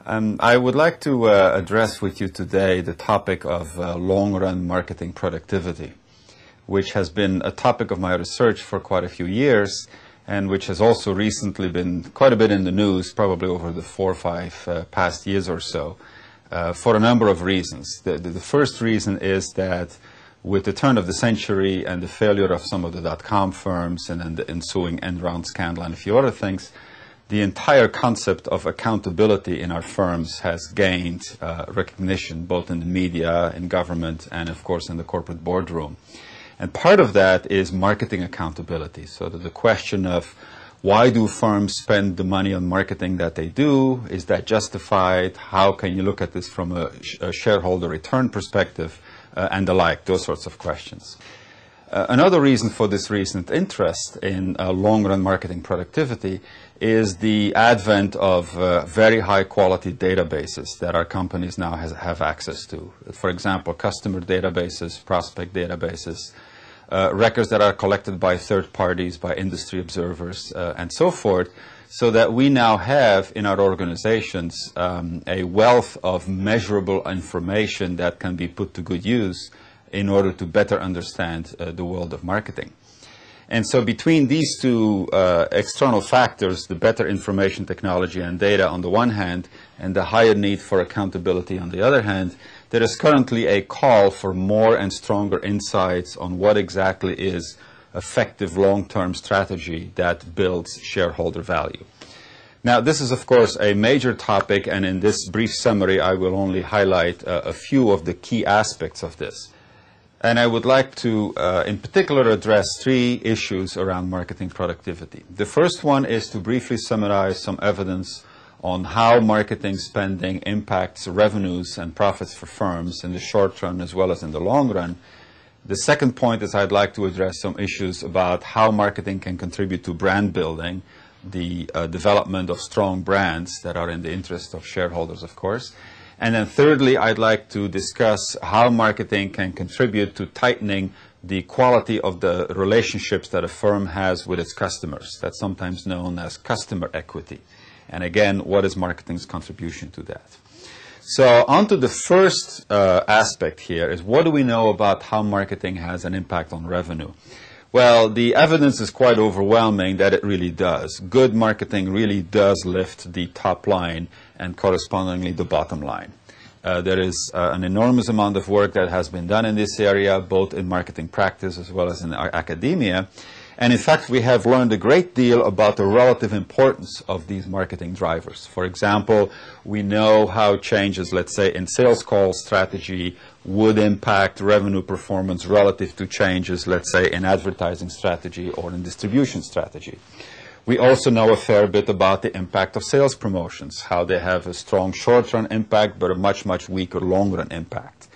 I would like to address with you today the topic of long-run marketing productivity, which has been a topic of my research for quite a few years and which has also recently been quite a bit in the news, probably over the 4 or 5 past years or so, for a number of reasons. The first reason is that with the turn of the century and the failure of some of the dot-com firms and then the ensuing end-round scandal and a few other things, the entire concept of accountability in our firms has gained recognition both in the media, in government, and of course in the corporate boardroom. And part of that is marketing accountability. So that the question of why do firms spend the money on marketing that they do? Is that justified? How can you look at this from a shareholder return perspective? And the like, those sorts of questions. Another reason for this recent interest in long-run marketing productivity is the advent of very high-quality databases that our companies now have access to. For example, customer databases, prospect databases, records that are collected by third parties, by industry observers, and so forth, so that we now have in our organizations a wealth of measurable information that can be put to good use in order to better understand the world of marketing. And so between these two external factors, the better information technology and data on the one hand, and the higher need for accountability on the other hand, there is currently a call for more and stronger insights on what exactly is effective long-term strategy that builds shareholder value. Now, this is, of course, a major topic, and in this brief summary, I will only highlight a few of the key aspects of this. And I would like to, in particular, address 3 issues around marketing productivity. The first one is to briefly summarize some evidence on how marketing spending impacts revenues and profits for firms in the short run as well as in the long run. The second point is I'd like to address some issues about how marketing can contribute to brand building, the development of strong brands that are in the interest of shareholders, of course. And then thirdly, I'd like to discuss how marketing can contribute to tightening the quality of the relationships that a firm has with its customers. That's sometimes known as customer equity. And again, what is marketing's contribution to that? So on to the first aspect here is what do we know about how marketing has an impact on revenue? Well, the evidence is quite overwhelming that it really does. Good marketing really does lift the top line and correspondingly the bottom line. There is an enormous amount of work that has been done in this area, both in marketing practice as well as in our academia. And in fact, we have learned a great deal about the relative importance of these marketing drivers. For example, we know how changes, let's say, in sales call strategy would impact revenue performance relative to changes, let's say, in advertising strategy or in distribution strategy. We also know a fair bit about the impact of sales promotions, how they have a strong short-run impact but a much, much weaker long-run impact.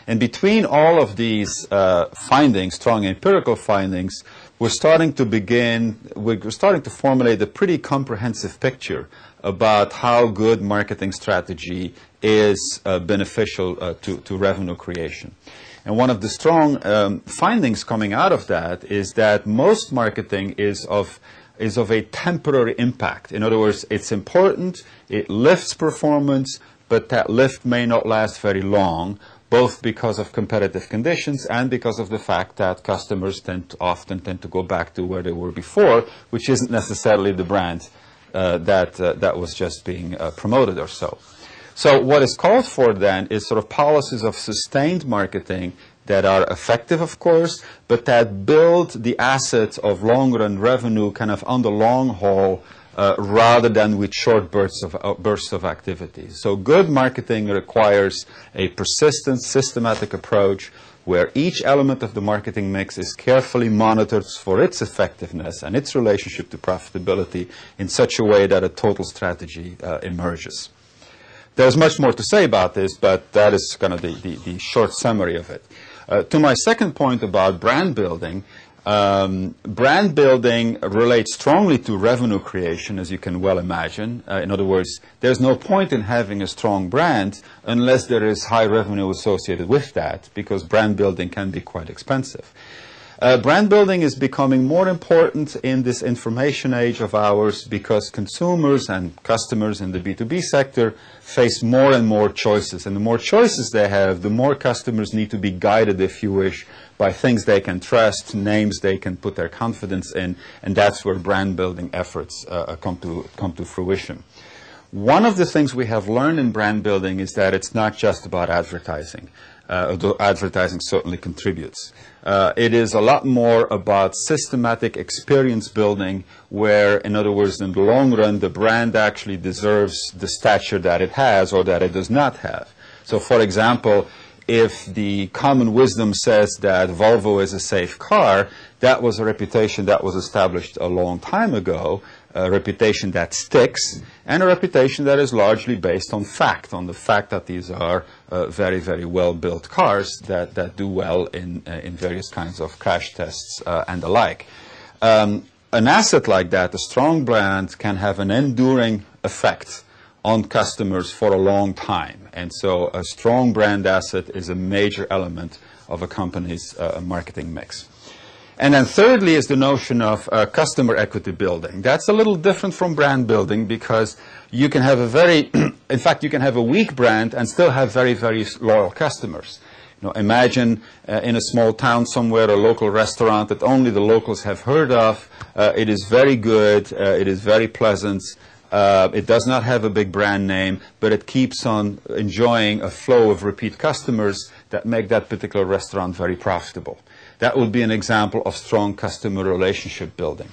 And between all of these findings, strong empirical findings, we're starting to formulate a pretty comprehensive picture about how good marketing strategy is beneficial to revenue creation. And one of the strong findings coming out of that is that most marketing is of a temporary impact. In other words, it's important, it lifts performance, but that lift may not last very long, both because of competitive conditions and because of the fact that customers often tend to go back to where they were before, which isn't necessarily the brand that was just being promoted or so. So what is called for then is sort of policies of sustained marketing that are effective, of course, but that build the assets of long-run revenue kind of on the long haul rather than with short bursts of activity. So good marketing requires a persistent, systematic approach where each element of the marketing mix is carefully monitored for its effectiveness and its relationship to profitability in such a way that a total strategy emerges. There's much more to say about this, but that is kind of the short summary of it. To my second point about brand building, brand building relates strongly to revenue creation, as you can well imagine. In other words, there's no point in having a strong brand unless there is high revenue associated with that, because brand building can be quite expensive. Brand building is becoming more important in this information age of ours because consumers and customers in the B2B sector face more and more choices. And the more choices they have, the more customers need to be guided, if you wish, by things they can trust, names they can put their confidence in, and that's where brand building efforts come to fruition. One of the things we have learned in brand building is that it's not just about advertising, although advertising certainly contributes. It is a lot more about systematic experience building where, in other words, in the long run, the brand actually deserves the stature that it has or that it does not have. So, for example, if the common wisdom says that Volvo is a safe car, that was a reputation that was established a long time ago, a reputation that sticks, and a reputation that is largely based on fact, on the fact that these are very, very well-built cars that do well in various kinds of crash tests and the like. An asset like that, a strong brand, can have an enduring effect on customers for a long time. And so a strong brand asset is a major element of a company's marketing mix. And then thirdly is the notion of customer equity building. That's a little different from brand building because you can have a very, in fact, you can have a weak brand and still have very, very loyal customers. You know, imagine in a small town somewhere a local restaurant that only the locals have heard of. It is very good. It is very pleasant. It does not have a big brand name, but it keeps on enjoying a flow of repeat customers that make that particular restaurant very profitable. That would be an example of strong customer relationship building.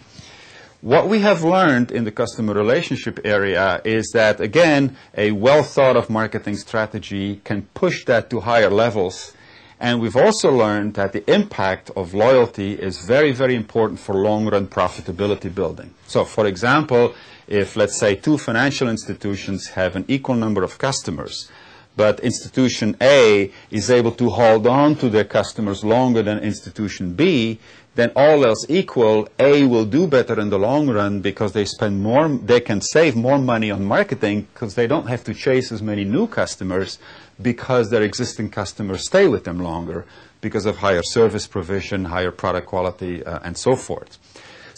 What we have learned in the customer relationship area is that, again, a well-thought-of marketing strategy can push that to higher levels. And we've also learned that the impact of loyalty is very, very important for long-run profitability building. So, for example, if, let's say, two financial institutions have an equal number of customers, but institution A is able to hold on to their customers longer than institution B, then all else equal, A will do better in the long run because they spend more, they can save more money on marketing because they don't have to chase as many new customers because their existing customers stay with them longer because of higher service provision, higher product quality, and so forth.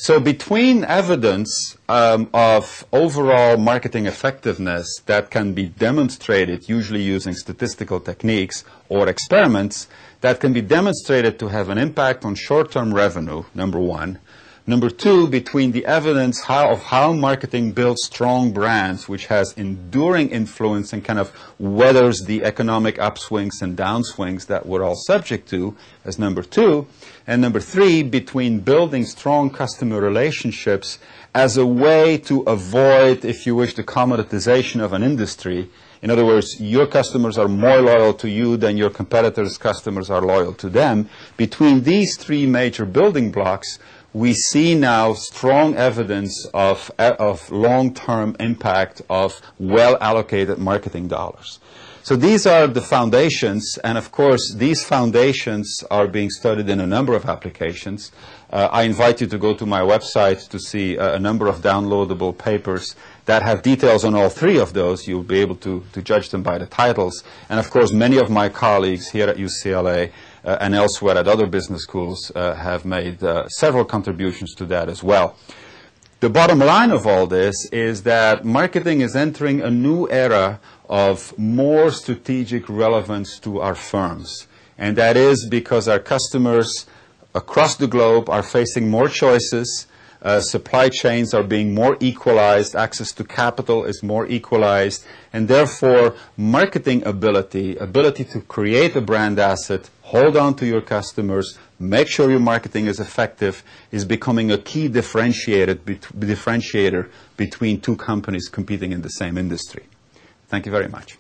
So between evidence of overall marketing effectiveness that can be demonstrated, usually using statistical techniques or experiments, that can be demonstrated to have an impact on short-term revenue, number one. Number two, between the evidence of how marketing builds strong brands, which has enduring influence and kind of weathers the economic upswings and downswings that we're all subject to, as number two. And number three, between building strong customer relationships as a way to avoid, if you wish, the commoditization of an industry. In other words, your customers are more loyal to you than your competitors' customers are loyal to them. Between these three major building blocks, we see now strong evidence of long-term impact of well-allocated marketing dollars. So these are the foundations, and of course these foundations are being studied in a number of applications. I invite you to go to my website to see a number of downloadable papers that have details on all three of those. You'll be able to judge them by the titles. And of course many of my colleagues here at UCLA and elsewhere at other business schools have made several contributions to that as well. The bottom line of all this is that marketing is entering a new era of more strategic relevance to our firms. And that is because our customers across the globe are facing more choices, supply chains are being more equalized, access to capital is more equalized, and therefore marketing ability to create a brand asset, hold on to your customers, make sure your marketing is effective, is becoming a key differentiator between two companies competing in the same industry. Thank you very much.